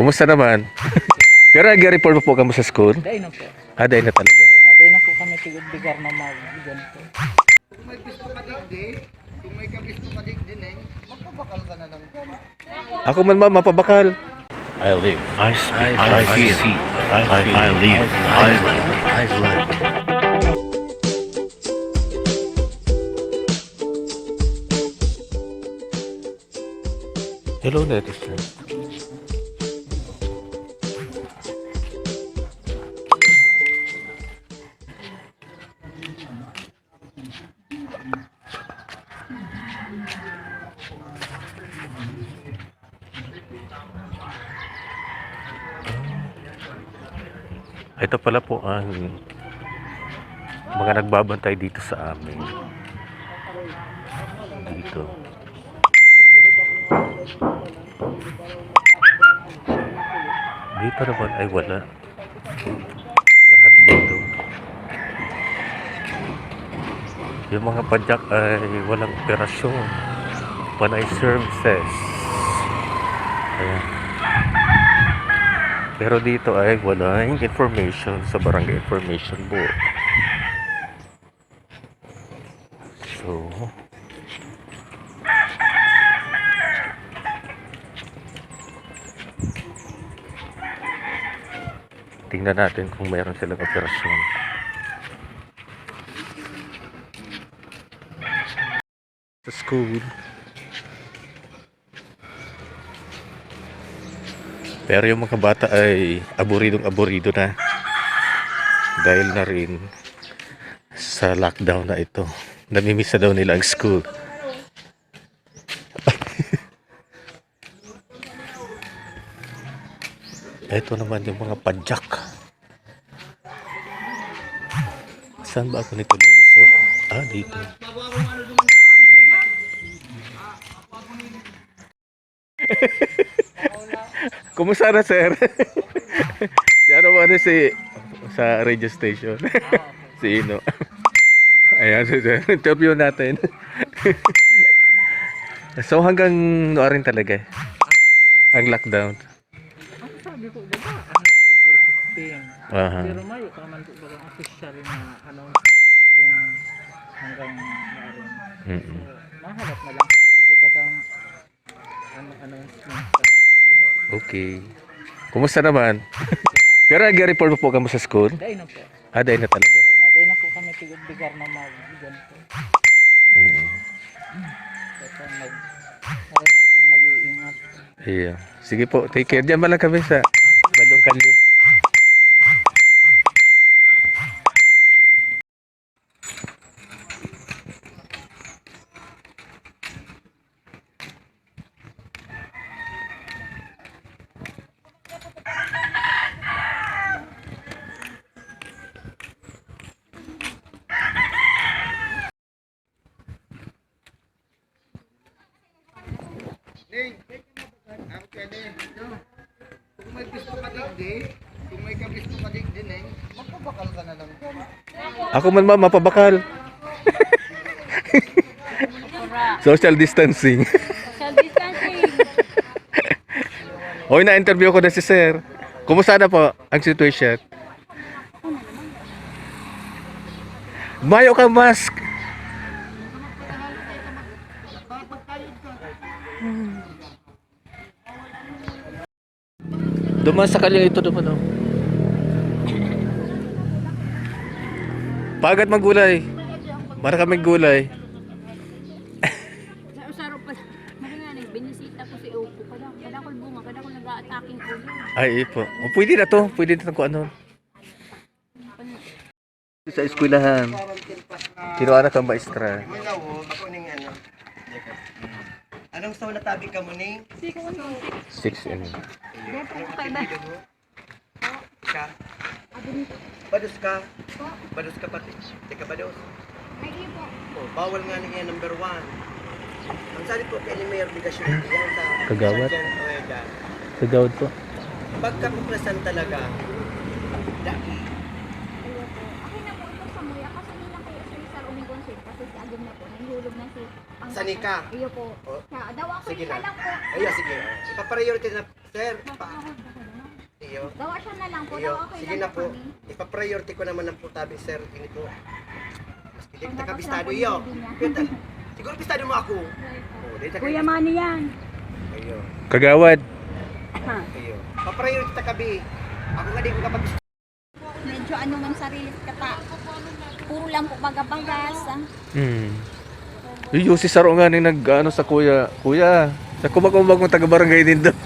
Kumusta naman? Pero nag-report po kamo sa school? Day na po. Day na talaga. Day na po kami tigod-bigar na ganito. Kung may gusto ka digdi, kung may kagusto ka digdi eh, magpabakal ka na ng Ako man mapabakal. I live. I speak. I feel. I live. I live. Hello, netizen. Ito pala po ang mga nagbabantay dito sa amin. Dito. Dito naman ay wala. Lahat dito. Yung mga padyak ay walang operasyon. Panay services. Ayan. Pero dito ay walang information sa barangay information board. So, tingnan natin kung mayroon silang operasyon. Sa school. Pero yung mga bata ay aburidong-aburido na. Dahil na rin sa lockdown na ito. Namimiss na daw nila ang school. Ito naman yung mga padyak. Saan ba ako nito lulusot? Dito. Kumusta na, sir? Si ano ba si sa radio station? Si Ino. Ayan, sir. Interview natin. So hanggang no rin talaga ang lockdown. Ang sabi ko, diba? Ang April 15. Aha. Pero may pa man po bagang official na announcement kung hanggang narin. Mahalap na lang siguro kita kang announcement. Okay. Kumusta naman? Pero nag-report po kamo sa school? Day na po. Day na talaga. Day na po kami tigod-bigar na ganito. Kaya marami itong nag-iingat. Iya. Sige po, take care. Diyan ba lang kami sa Balong Kali. Ning, ang pwede. Kung may gusto ka digdi, kung may kagusto ka digdi eh, magpabakal ka na ng Ako man mapabakal. Social distancing. Social distancing. Hoy, na-interview ko na si sir. Kumusta na po ang situation? Mayo ka mask. Duman sa kalye ito duman oh. Pagat magulay. Mara kaming gulay. Sa usaro pa. Maringan binisita ko si Opo. Kada ko bunga, kada ko nag-a-attacking ko. Ay, ipo. O, pwede na to. Pwede na kung ano. Sa eskwelahan. Kinuha na kang maestra. Wala wo, ako ning ano. Anong sa wala tabi ka mo ning? 6 and Ka. Bados ka. Bados ka pati. Teka bados. Oh, bawal nga niya number 1. Ang sali po kay ni Mayor Bigasyon yan sa Kagawad? Sergeant Oega. Kagawad po. Pagkapuklasan talaga, daki. Akin na po ito sa muya kasi hindi lang kayo sa Umigonsin kasi si Agam na po. Nahihulog na si Sanika. Iyo po. Oh. Kaya daw ako Sige isa na. lang po. Ay, sige. Ipapriority na, sir. iyo. Gawa siya na lang po. Iyo, Daw okay sige lang na po. kami. Ipa-priority ko naman ng po tabi, sir. Ini po. Hindi Ang kita dapat kabistado lang po iyo. yung baby Kita, niya. siguro bistado mo ako. Oh, dito Kuya Manny yan. Iyo. Kagawad. Iyo. Pa-priority kita kabi. Ako nga di ko kapag Medyo ano man sarili kata. Puro lang po bagabagas. Yung si Saro nga ni nag ano sa kuya. Kuya, sa kumakumbag mong taga-barangay din doon.